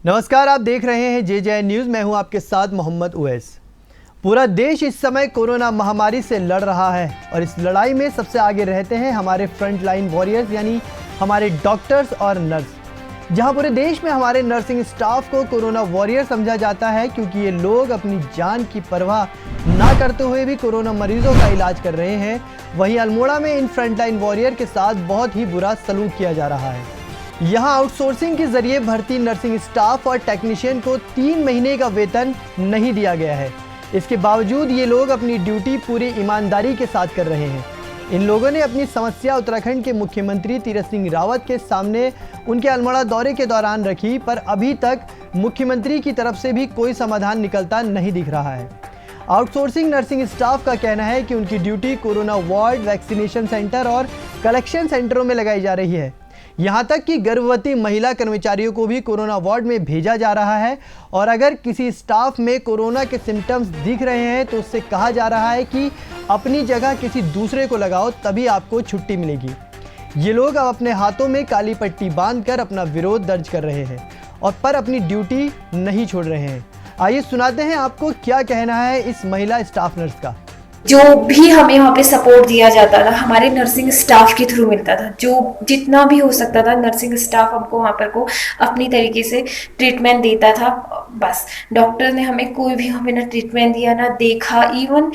नमस्कार, आप देख रहे हैं जे न्यूज़। मैं हूं आपके साथ मोहम्मद उवैस। पूरा देश इस समय कोरोना महामारी से लड़ रहा है और इस लड़ाई में सबसे आगे रहते हैं हमारे फ्रंट लाइन वॉरियर्स यानी हमारे डॉक्टर्स और नर्स। जहां पूरे देश में हमारे नर्सिंग स्टाफ को कोरोना वॉरियर समझा जाता है क्योंकि ये लोग अपनी जान की परवाह ना करते हुए भी कोरोना मरीजों का इलाज कर रहे हैं। वहीं अल्मोड़ा में इन फ्रंट लाइन वॉरियर के साथ बहुत ही बुरा सलूक किया जा रहा है। यहां आउटसोर्सिंग के जरिए भर्ती नर्सिंग स्टाफ और टेक्नीशियन को 3 महीने का वेतन नहीं दिया गया है। इसके बावजूद ये लोग अपनी ड्यूटी पूरी ईमानदारी के साथ कर रहे हैं। इन लोगों ने अपनी समस्या उत्तराखंड के मुख्यमंत्री तीरथ सिंह रावत के सामने उनके अल्मोड़ा दौरे के दौरान रखी, पर अभी तक मुख्यमंत्री की तरफ से भी कोई समाधान निकलता नहीं दिख रहा है। आउटसोर्सिंग नर्सिंग स्टाफ का कहना है कि उनकी duty corona ward, vaccination centre और कलेक्शन सेंटरों में लगाई जा रही है। यहाँ तक कि गर्भवती महिला कर्मचारियों को भी कोरोना वार्ड में भेजा जा रहा है और अगर किसी स्टाफ में कोरोना के सिम्टम्स दिख रहे हैं तो उससे कहा जा रहा है कि अपनी जगह किसी दूसरे को लगाओ, तभी आपको छुट्टी मिलेगी। ये लोग अब अपने हाथों में काली पट्टी बांधकर अपना विरोध दर्ज कर रहे हैं और पर अपनी ड्यूटी नहीं छोड़ रहे हैं। आइए सुनाते हैं आपको क्या कहना है इस महिला स्टाफ नर्स का। जो भी हमें वहाँ पे सपोर्ट दिया जाता था हमारे नर्सिंग स्टाफ के थ्रू मिलता था। जो जितना भी हो सकता था नर्सिंग स्टाफ हमको वहाँ पर को अपनी तरीके से ट्रीटमेंट देता था। बस डॉक्टर ने हमें कोई भी हमें ना ट्रीटमेंट दिया ना देखा। इवन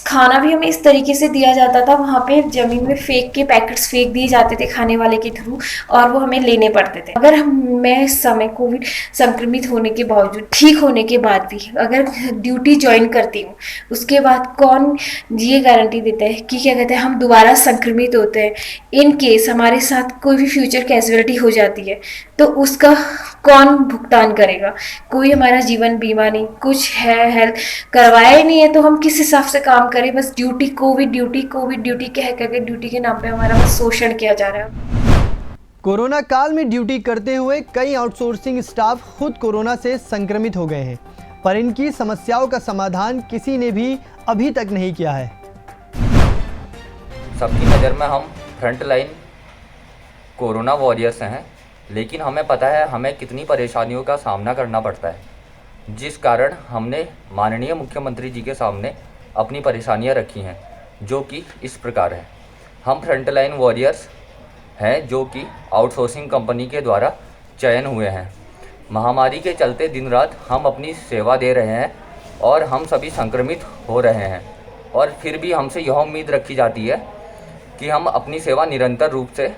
खाना भी हमें इस तरीके से दिया जाता था, वहाँ पे ज़मीन में फेंक के पैकेट्स फेंक दिए जाते थे खाने वाले के थ्रू और वो हमें लेने पड़ते थे। अगर मैं इस समय कोविड संक्रमित होने के बावजूद, ठीक होने के बाद भी अगर ड्यूटी ज्वाइन करती हूँ, उसके बाद कौन ये गारंटी देता है कि क्या कहते हैं हम दोबारा संक्रमित होते हैं। इन केस हमारे साथ कोई भी फ्यूचर कैजुअलिटी हो जाती है तो उसका कौन भुगतान करेगा? कोई हमारा जीवन बीमा नहीं, कुछ है, हेल्थ करवाया ही नहीं है, तो हम किस हिसाब से काम करें? बस ड्यूटी कोविड ड्यूटी कह करके ड्यूटी के नाम पे हमारा बस शोषण किया जा रहा है। कोरोना काल में ड्यूटी करते हुए कई आउटसोर्सिंग स्टाफ खुद कोरोना से संक्रमित हो गए हैं, पर इनकी समस्याओं का समाधान किसी ने भी अभी तक नहीं किया है। सबकी नज़र में हम फ्रंट लाइन कोरोना वॉरियर्स हैं, लेकिन हमें पता है हमें कितनी परेशानियों का सामना करना पड़ता है, जिस कारण हमने माननीय मुख्यमंत्री जी के सामने अपनी परेशानियां रखी हैं, जो कि इस प्रकार है। हम फ्रंट लाइन वॉरियर्स हैं जो कि आउटसोर्सिंग कंपनी के द्वारा चयन हुए हैं। महामारी के चलते दिन रात हम अपनी सेवा दे रहे हैं और हम सभी संक्रमित हो रहे हैं, और फिर भी हमसे यह उम्मीद रखी जाती है कि हम अपनी सेवा निरंतर रूप से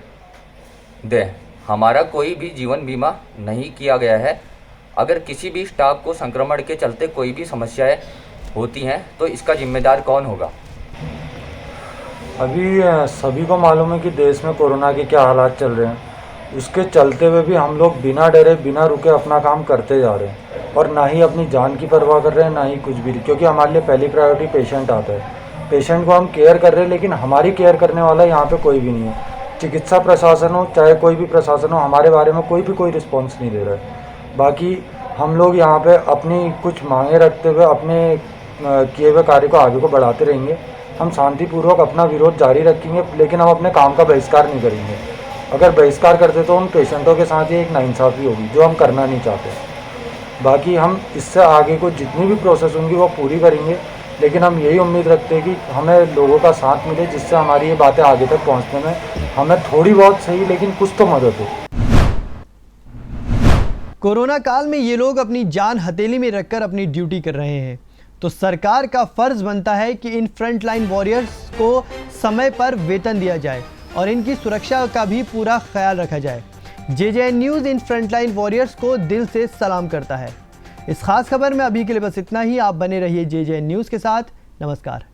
दें। हमारा कोई भी जीवन बीमा नहीं किया गया है। अगर किसी भी स्टाफ को संक्रमण के चलते कोई भी समस्याएं होती हैं तो इसका जिम्मेदार कौन होगा? अभी सभी को मालूम है कि देश में कोरोना के क्या हालात चल रहे हैं। उसके चलते हुए भी हम लोग बिना डरे बिना रुके अपना काम करते जा रहे हैं और ना ही अपनी जान की परवाह कर रहे हैं, ना ही कुछ भी, क्योंकि हमारे लिए पहली प्रायोरिटी पेशेंट आता है। पेशेंट को हम केयर कर रहे हैं, लेकिन हमारी केयर करने वाला यहाँ पे कोई भी नहीं है। चिकित्सा प्रशासन हो चाहे कोई भी प्रशासन हो, हमारे बारे में कोई रिस्पॉन्स नहीं दे रहा है। बाकी हम लोग यहाँ पे अपनी कुछ मांगे रखते हुए अपने किए हुए कार्य को आगे को बढ़ाते रहेंगे। हम शांतिपूर्वक अपना विरोध जारी रखेंगे, लेकिन हम अपने काम का बहिष्कार नहीं करेंगे। अगर बहिष्कार करते तो उन पेशेंटों के साथ ही एक नाइंसाफ़ी होगी, जो हम करना नहीं चाहते। बाकी हम इससे आगे को जितनी भी प्रोसेस होंगी वो पूरी करेंगे, लेकिन हम यही उम्मीद रखते हैं कि हमें लोगों का साथ मिले, जिससे हमारी ये बातें आगे तक पहुंचने में हमें थोड़ी बहुत सही लेकिन कुछ तो मदद हो। कोरोना काल में ये लोग अपनी जान हथेली में रखकर अपनी ड्यूटी कर रहे हैं, तो सरकार का फर्ज बनता है कि इन फ्रंट लाइन वॉरियर्स को समय पर वेतन दिया जाए और इनकी सुरक्षा का भी पूरा ख्याल रखा जाए। जे न्यूज़ इन फ्रंटलाइन वॉरियर्स को दिल से सलाम करता है। इस खास खबर में अभी के लिए बस इतना ही। आप बने रहिए जे न्यूज़ के साथ। नमस्कार।